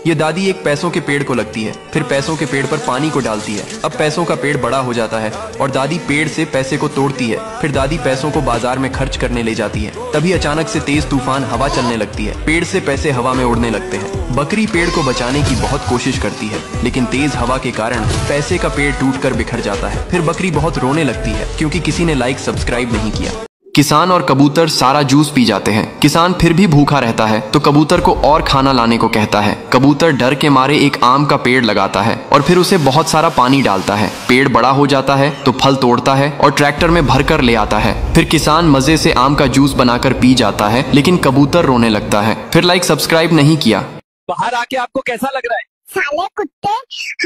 ये दादी एक पैसों के पेड़ को लगती है, फिर पैसों के पेड़ पर पानी को डालती है। अब पैसों का पेड़ बड़ा हो जाता है और दादी पेड़ से पैसे को तोड़ती है। फिर दादी पैसों को बाजार में खर्च करने ले जाती है। तभी अचानक से तेज तूफान हवा चलने लगती है। पेड़ से पैसे हवा में उड़ने लगते हैं। बकरी पेड़ को बचाने की बहुत कोशिश करती है, लेकिन तेज हवा के कारण पैसे का पेड़ टूटकर बिखर जाता है। फिर बकरी बहुत रोने लगती है क्योंकि किसी ने लाइक सब्सक्राइब नहीं किया। किसान और कबूतर सारा जूस पी जाते हैं। किसान फिर भी भूखा रहता है तो कबूतर को और खाना लाने को कहता है। कबूतर डर के मारे एक आम का पेड़ लगाता है और फिर उसे बहुत सारा पानी डालता है। पेड़ बड़ा हो जाता है तो फल तोड़ता है और ट्रैक्टर में भरकर ले आता है। फिर किसान मजे से आम का जूस बनाकर पी जाता है, लेकिन कबूतर रोने लगता है। फिर लाइक सब्सक्राइब नहीं किया। बाहर आके आपको कैसा लग रहा है? साले कुत्ते,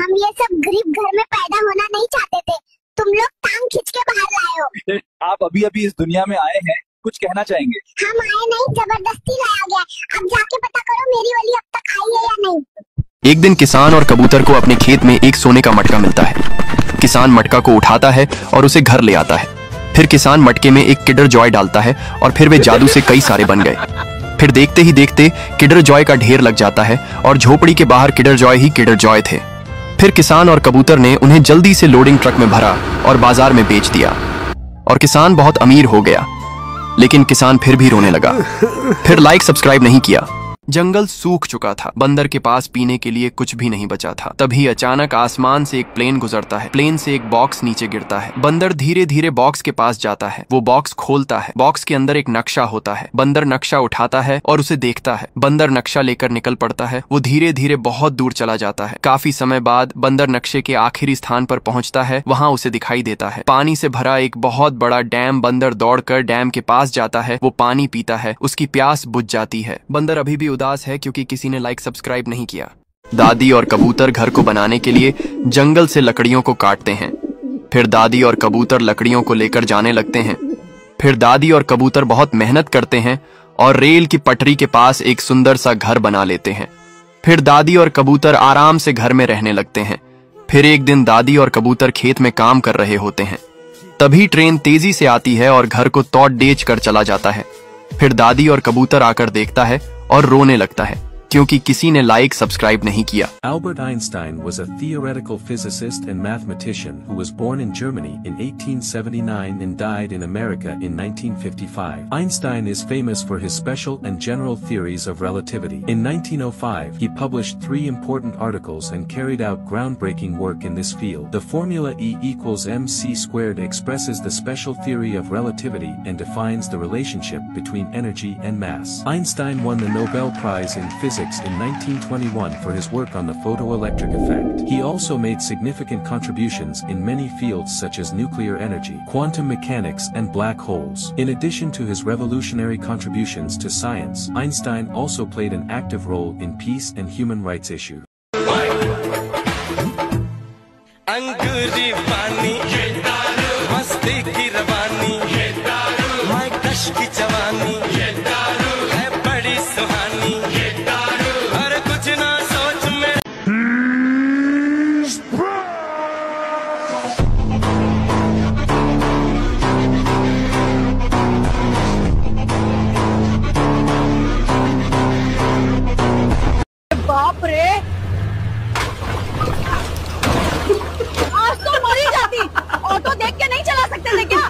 हम ये सब गरीब घर में पैदा होना नहीं चाहते थे। तुम लोग टांग खींच के बाहर लाए हो। आप अभी अभी इस दुनिया में आए हैं, कुछ कहना चाहेंगे? हम आए नहीं, जबरदस्ती लाया गया। अब जाके पता करो मेरी वाली अब तक आई है या नहीं। एक दिन किसान और कबूतर को अपने खेत में एक सोने का मटका मिलता है। किसान मटका को उठाता है और उसे घर ले आता है। फिर किसान मटके में एक किंडर जॉय डालता है और फिर वे जादू से कई सारे बन गए। फिर देखते ही देखते किंडर जॉय का ढेर लग जाता है और झोपड़ी के बाहर Kinder joy he Kinder Joy थे। फिर किसान और कबूतर ने उन्हें जल्दी से लोडिंग ट्रक में भरा और बाजार में बेच दिया और किसान बहुत अमीर हो गया। लेकिन किसान फिर भी रोने लगा। फिर लाइक सब्सक्राइब नहीं किया। जंगल सूख चुका था। बंदर के पास पीने के लिए कुछ भी नहीं बचा था। तभी अचानक आसमान से एक प्लेन गुजरता है। प्लेन से एक बॉक्स नीचे गिरता है। बंदर धीरे धीरे बॉक्स के पास जाता है। वो बॉक्स खोलता है। बॉक्स के अंदर एक नक्शा होता है। बंदर नक्शा उठाता है और उसे देखता है। बंदर नक्शा लेकर निकल पड़ता है। वो धीरे धीरे बहुत दूर चला जाता है। काफी समय बाद बंदर नक्शे के आखिरी स्थान पर पहुंचता है। वहां उसे दिखाई देता है पानी से भरा एक बहुत बड़ा डैम। बंदर दौड़कर डैम के पास जाता है। वो पानी पीता है। उसकी प्यास बुझ जाती है। बंदर अभी भी उदास है क्योंकि किसी ने लाइक सब्सक्राइब नहीं किया। दादी और कबूतर घर को बनाने के लिए जंगल से लकड़ियों को काटते हैं। फिर दादी और कबूतर लकड़ियों को लेकर जाने लगते हैं। फिर दादी और कबूतर बहुत मेहनत करते हैं और रेल की पटरी के पास एक सुंदर सा घर बना लेते हैं। फिर दादी और कबूतर आराम से घर में रहने लगते हैं। फिर एक दिन दादी और कबूतर खेत में काम कर रहे होते हैं। तभी ट्रेन तेजी से आती है और घर को तोड़ डेच कर चला जाता है। फिर दादी और कबूतर आकर देखता है और रोने लगता है क्योंकि किसी ने लाइक सब्सक्राइब नहीं किया। Albert Einstein was a theoretical physicist and mathematician who was born in Germany in 1879 and died in America in 1955. Einstein is famous for his special and general theories of relativity. In 1905, he published 3 important articles and carried out groundbreaking work in this field. The formula E equals mc squared expresses the special theory of relativity and defines the relationship between energy and mass. Einstein won the Nobel Prize in Physics in 1921 for his work on the photoelectric effect. He also made significant contributions in many fields such as nuclear energy, quantum mechanics and black holes. In addition to his revolutionary contributions to science, Einstein also played an active role in peace and human rights issues. अंगूरी पानी, मस्ती की रवानी, मैं कश की जवानी, है बड़ी सुहानी, और कुछ ना सोच में। बाप रे, आज तो मर ही जाती। ऑटो देख के नहीं चला सकते थे क्या?